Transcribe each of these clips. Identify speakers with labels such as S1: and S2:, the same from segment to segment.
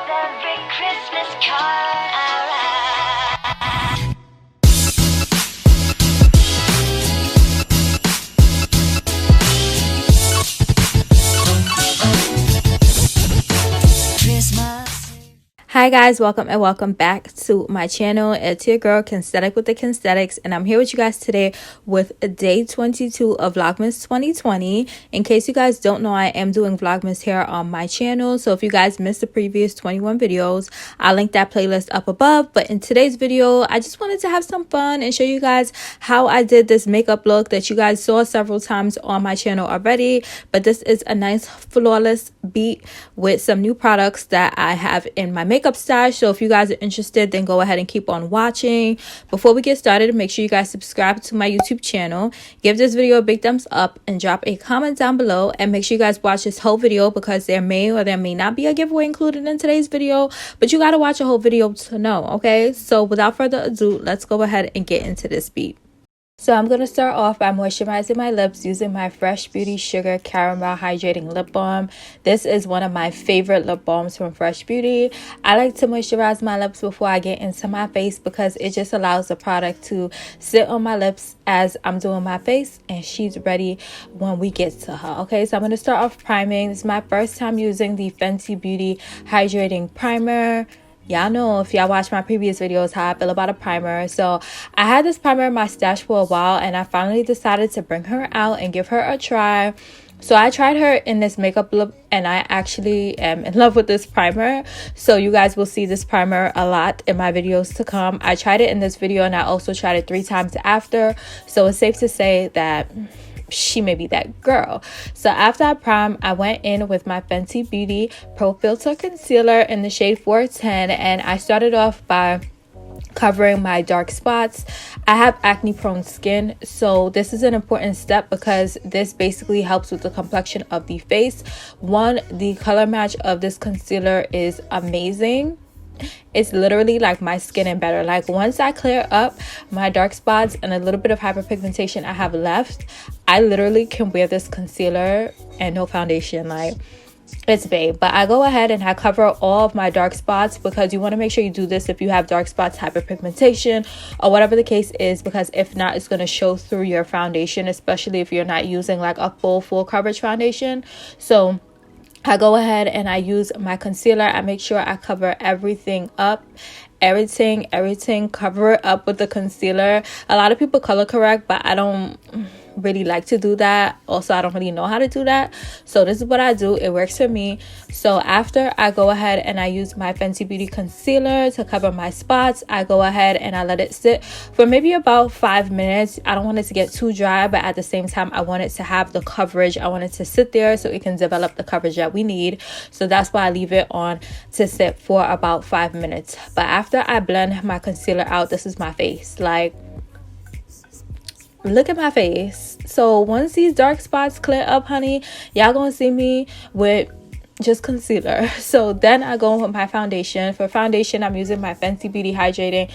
S1: every Christmas card I write.
S2: Hi guys, welcome back to my channel. It's your girl Kensthetic with the Kensthetics, and I'm here with you guys today with day 22 of Vlogmas 2020. In case you guys don't know, I am doing Vlogmas here on my channel, so if you guys missed the previous 21 videos, I'll link that playlist up above. But in today's video, I just wanted to have some fun and show you guys how I did this makeup look that you guys saw several times on my channel already. But this is a nice flawless beat with some new products that I have in my makeup stash. So if you guys are interested, then go ahead and keep on watching. Before we get started, make sure you guys subscribe to my YouTube channel, give this video a big thumbs up, and drop a comment down below. And make sure you guys watch this whole video because there may or there may not be a giveaway included in today's video, but you got to watch a whole video to know. Okay, so without further ado, let's go ahead and get into this beat. So I'm going to start off by moisturizing my lips using my Fresh Beauty Sugar Caramel Hydrating Lip Balm. This is one of my favorite lip balms from Fresh Beauty. I like to moisturize my lips before I get into my face because it just allows the product to sit on my lips as I'm doing my face, and she's ready when we get to her. Okay, so I'm going to start off priming. This is my first time using the Fenty Beauty Hydrating Primer. Y'all know, if y'all watch my previous videos, how I feel about a primer. So I had this primer in my stash for a while, and I finally decided to bring her out and give her a try. So I tried her in this makeup look, and I actually am in love with this primer. So you guys will see this primer a lot in my videos to come. I tried it in this video, and I also tried it 3 times after. So it's safe to say that she may be that girl. So after I primed, I went in with my Fenty Beauty Pro Filter Concealer in the shade 410, and I started off by covering my dark spots. I have acne prone skin, so this is an important step because this basically helps with the complexion of the face. One, the color match of this concealer is amazing. It's literally like my skin and better. Like, once I clear up my dark spots and a little bit of hyperpigmentation I have left, I literally can wear this concealer and no foundation. Like, it's babe. But I go ahead and I cover all of my dark spots because you want to make sure you do this if you have dark spots, hyperpigmentation, or whatever the case is, because if not, it's going to show through your foundation, especially if you're not using like a full coverage foundation. So I go ahead and I use my concealer. I make sure I cover everything up. Everything, cover it up with the concealer. A lot of people color correct, but I don't really like to do that. Also, I don't really know how to do that. So this is what I do. It works for me. So after I go ahead and I use my Fenty Beauty concealer to cover my spots, I go ahead and I let it sit for maybe about 5 minutes. I don't want it to get too dry, but at the same time, I want it to have the coverage. I want it to sit there so it can develop the coverage that we need. So that's why I leave it on to sit for about 5 minutes. But after I blend my concealer out, this is my face. Like, look at my face. So once these dark spots clear up, honey, y'all gonna see me with just concealer. So then I go with my foundation. For foundation, I'm using my Fenty Beauty Hydrating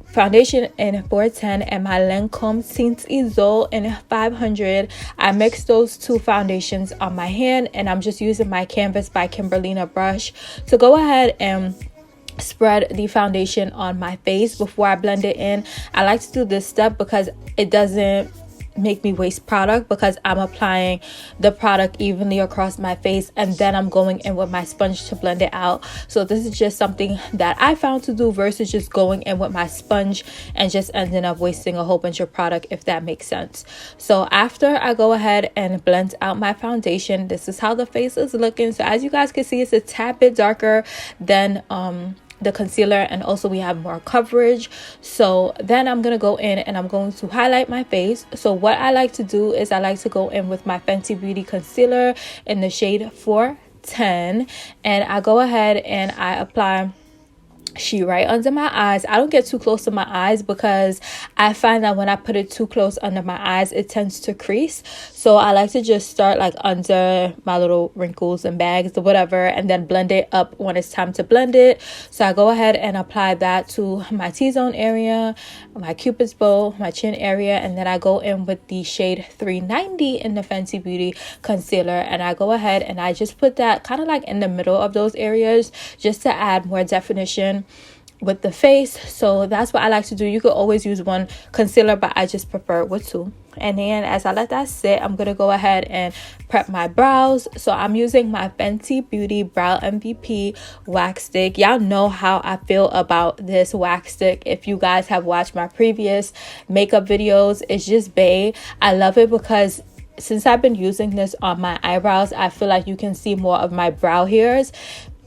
S2: Foundation in 410 and my Lancome Tint Isole in 500. I mix those 2 foundations on my hand, and I'm just using my Canvas by Kimberlina brush to go ahead and spread the foundation on my face before I blend it in. I like to do this step because it doesn't make me waste product, because I'm applying the product evenly across my face and then I'm going in with my sponge to blend it out. So this is just something that I found to do versus just going in with my sponge and just ending up wasting a whole bunch of product, if that makes sense. So after I go ahead and blend out my foundation, this is how the face is looking. So as you guys can see, it's a tad bit darker than the concealer, and also we have more coverage. So then I'm gonna go in and I'm going to highlight my face. So what I like to do is I like to go in with my Fenty Beauty concealer in the shade 410, and I go ahead and I apply she right under my eyes. I don't get too close to my eyes because I find that when I put it too close under my eyes, it tends to crease. So I like to just start like under my little wrinkles and bags or whatever, and then blend it up when it's time to blend it. So I go ahead and apply that to my T-zone area, my cupid's bow, my chin area, and then I go in with the shade 390 in the Fenty Beauty concealer, and I go ahead and I just put that kind of like in the middle of those areas just to add more definition with the face. So that's what I like to do. You could always use one concealer, but I just prefer it with two. And then as I let that sit, I'm gonna go ahead and prep my brows. So I'm using my Fenty Beauty Brow MVP wax stick. Y'all know how I feel about this wax stick. If you guys have watched my previous makeup videos, it's just bae. I love it because since I've been using this on my eyebrows, I feel like you can see more of my brow hairs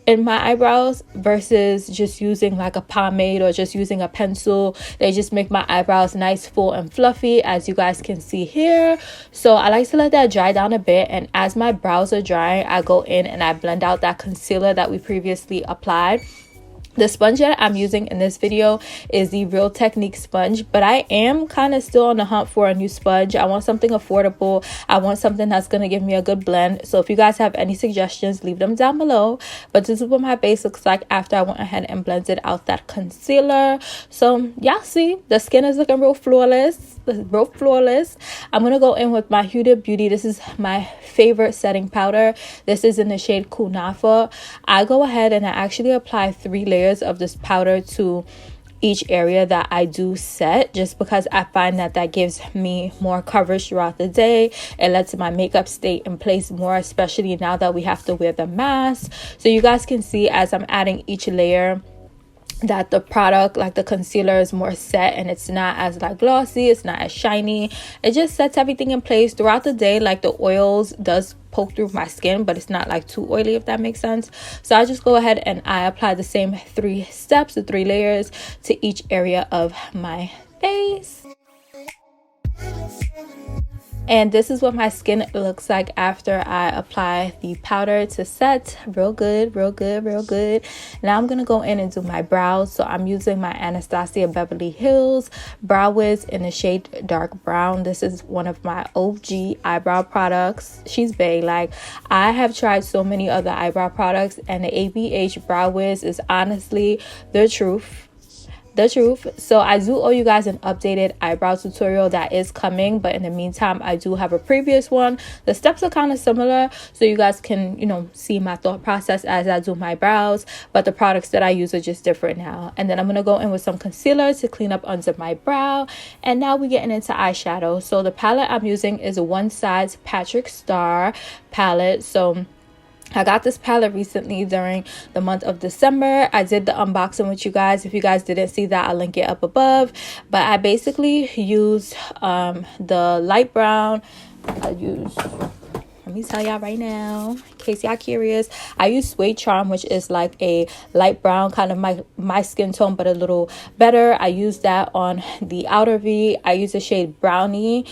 S2: in my eyebrows versus just using like a pomade or just using a pencil. They just make my eyebrows nice, full and fluffy, as you guys can see here. So I like to let that dry down a bit, and as my brows are drying, I go in and I blend out that concealer that we previously applied. The sponge that I'm using in this video is the Real Technique sponge, but I am kind of still on the hunt for a new sponge. I want something affordable. I want something that's going to give me a good blend. So if you guys have any suggestions, leave them down below. But this is what my base looks like after I went ahead and blended out that concealer. So y'all see, the skin is looking real flawless. I'm going to go in with my Huda Beauty. This is my favorite setting powder. This is in the shade Kunafa. I go ahead and I actually apply 3 layers of this powder to each area that I do set, just because I find that that gives me more coverage throughout the day. It lets my makeup stay in place more, especially now that we have to wear the mask. So you guys can see as I'm adding each layer that the product, like the concealer, is more set and it's not as like glossy, it's not as shiny. It just sets everything in place throughout the day. Like the oils does poke through my skin, but it's not like too oily, if that makes sense. So I just go ahead and I apply the same 3 steps, the 3 layers to each area of my face. And this is what my skin looks like after I apply the powder to set. Real good. Now I'm going to go in and do my brows. So I'm using my Anastasia Beverly Hills Brow Wiz in the shade dark brown. This is one of my OG eyebrow products. She's bae. Like, I have tried so many other eyebrow products, and the ABH Brow Wiz is honestly the truth. So I do owe you guys an updated eyebrow tutorial that is coming, but in the meantime I do have a previous one. The steps are kind of similar, so you guys can, you know, see my thought process as I do my brows, but the products that I use are just different now. And then I'm gonna go in with some concealer to clean up under my brow. And now we're getting into eyeshadow. So the palette I'm using is a One Size Patrick Star palette. So I got this palette recently during the month of December. I did the unboxing with you guys. If you guys didn't see that, I'll link it up above. But I basically used the light brown. Let me tell y'all right now, in case y'all curious, I use Suede Charm, which is like a light brown, kind of my skin tone, but a little better. I use that on the outer V. I use the shade Brownie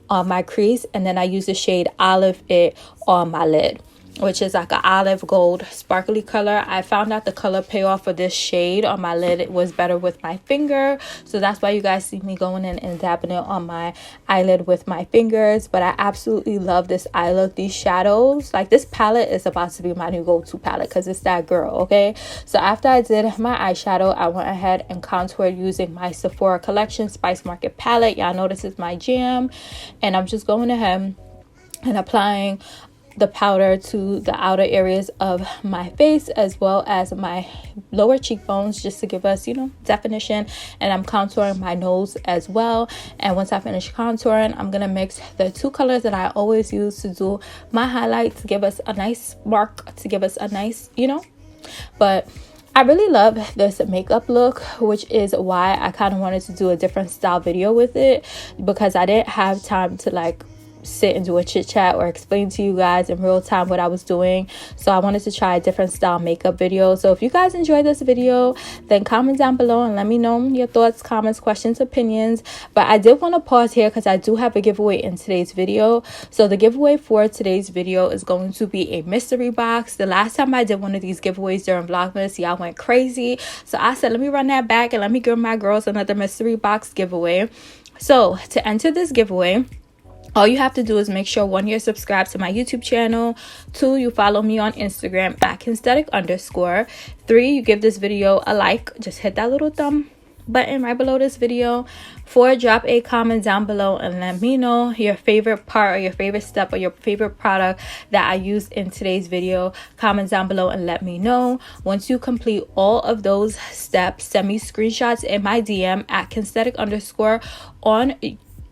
S2: on my crease, and then I use the shade Olive It on my lid, which is like an olive gold sparkly color. I found out the color payoff for this shade on my lid, it was better with my finger. So that's why you guys see me going in and dabbing it on my eyelid with my fingers. But I absolutely love this eye look, these shadows. Like, this palette is about to be my new go-to palette because it's that girl, okay? So after I did my eyeshadow, I went ahead and contoured using my Sephora Collection Spice Market palette. Y'all know this is my jam. And I'm just going ahead and applying the powder to the outer areas of my face as well as my lower cheekbones, just to give us, you know, definition. And I'm contouring my nose as well. And once I finish contouring, I'm gonna mix the 2 colors that I always use to do my highlight, to give us a nice mark, to give us a nice, you know. But I really love this makeup look, which is why I kind of wanted to do a different style video with it, because I didn't have time to like sit and do a chit chat or explain to you guys in real time what I was doing. So I wanted to try a different style makeup video. So if you guys enjoyed this video, then comment down below and let me know your thoughts, comments, questions, opinions. But I did want to pause here because I do have a giveaway in today's video. So the giveaway for today's video is going to be a mystery box. The last time I did one of these giveaways during Vlogmas, y'all went crazy. So I said, let me run that back and let me give my girls another mystery box giveaway. So to enter this giveaway, all you have to do is make sure 1, you're subscribed to my YouTube channel. 2, you follow me on Instagram at Kensthetic_. 3, you give this video a like. Just hit that little thumb button right below this video. 4, drop a comment down below and let me know your favorite part or your favorite step or your favorite product that I used in today's video. Comment down below and let me know. Once you complete all of those steps, send me screenshots in my DM at Kensthetic_ on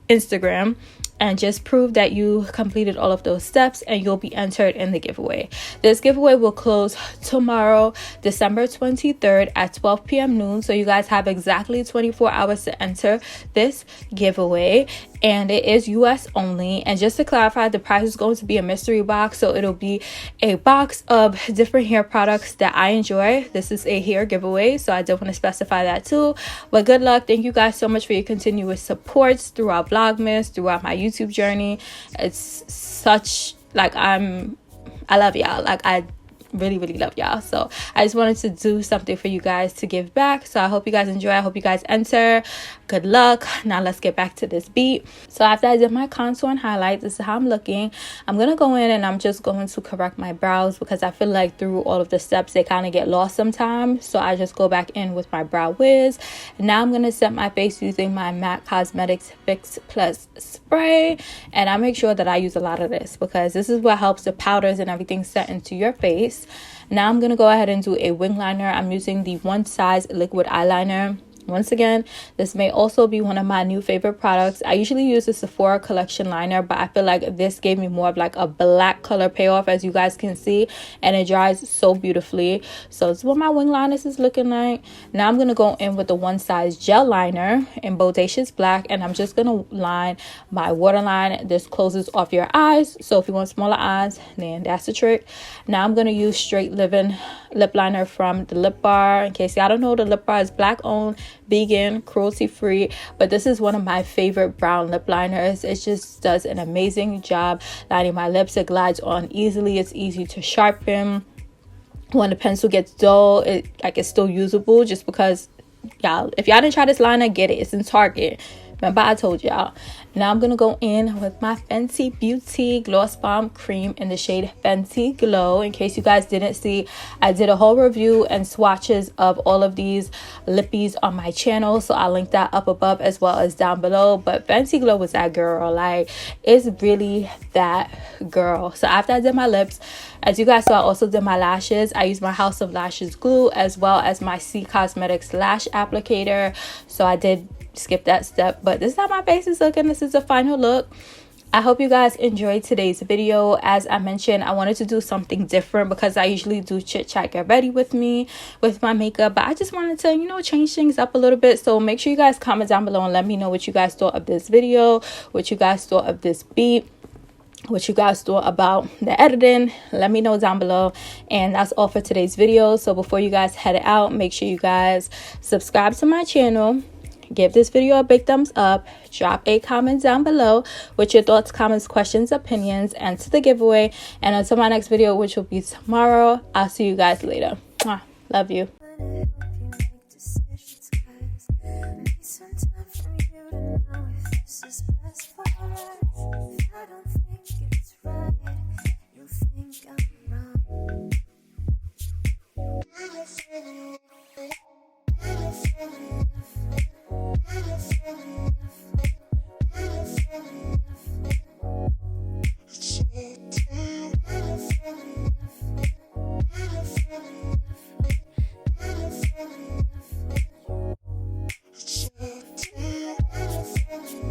S2: Instagram, and just prove that you completed all of those steps and you'll be entered in the giveaway. This giveaway will close tomorrow, December 23rd at 12 p.m. noon. So you guys have exactly 24 hours to enter this giveaway, and it is US only. And just to clarify, the prize is going to be a mystery box, so it'll be a box of different hair products that I enjoy. This is a hair giveaway, so I did want to specify that too. But good luck. Thank you guys so much for your continuous supports throughout Vlogmas, throughout my YouTube journey. It's such, like, I love y'all. Like, I really love y'all. So I just wanted to do something for you guys to give back. So I hope you guys enjoy. I hope you guys enter. Good luck. Now let's get back to this beat. So after I did my contour and highlight, this is how I'm looking. I'm gonna go in and I'm just going to correct my brows because I feel like through all of the steps they kind of get lost sometimes. So I just go back in with my brow wiz. And now I'm gonna set my face using my MAC Cosmetics Fix Plus spray, and I make sure that I use a lot of this because this is what helps the powders and everything set into your face. Now I'm gonna go ahead and do a wing liner. I'm using the One Size liquid eyeliner. Once again, this may also be one of my new favorite products. I usually use the Sephora collection liner, but I feel like this gave me more of like a black color payoff, as you guys can see, and it dries so beautifully. So this is what my wing liners is looking like. Now I'm gonna go in with the One Size gel liner in Bodacious Black, and I'm just gonna line my waterline. This closes off your eyes, so if you want smaller eyes, then that's the trick. Now I'm gonna use Straight Living lip liner from the Lip Bar. In case y'all don't know, the Lip Bar is black owned, vegan, cruelty free, but this is one of my favorite brown lip liners. It just does an amazing job lining my lips. It glides on easily. It's easy to sharpen. When the pencil gets dull, it's still usable, just because y'all, if y'all didn't try this liner, get it. It's in Target. Remember I told y'all. Now I'm gonna go in with my Fenty Beauty Gloss Bomb Cream in the shade Fenty Glow. In case you guys didn't see, I did a whole review and swatches of all of these lippies on my channel, so I'll link that up above as well as down below. But Fenty Glow was that girl. Like, it's really that girl. So after I did my lips, as you guys saw, I also did my lashes. I used my House of Lashes glue as well as my C Cosmetics lash applicator. So I did skip that step, but this is how my face is looking. This is the final look. I hope you guys enjoyed today's video. As I mentioned, I wanted to do something different because I usually do chit chat, get ready with me with my makeup, but I just wanted to, you know, change things up a little bit. So make sure you guys comment down below and let me know what you guys thought of this video, what you guys thought of this beat, what you guys thought about the editing. Let me know down below. And that's all for today's video. So before you guys head out, make sure you guys subscribe to my channel, give this video a big thumbs up, drop a comment down below with your thoughts, comments, questions, opinions, and to the giveaway. And until my next video, which will be tomorrow, I'll see you guys later. Mwah. Love you.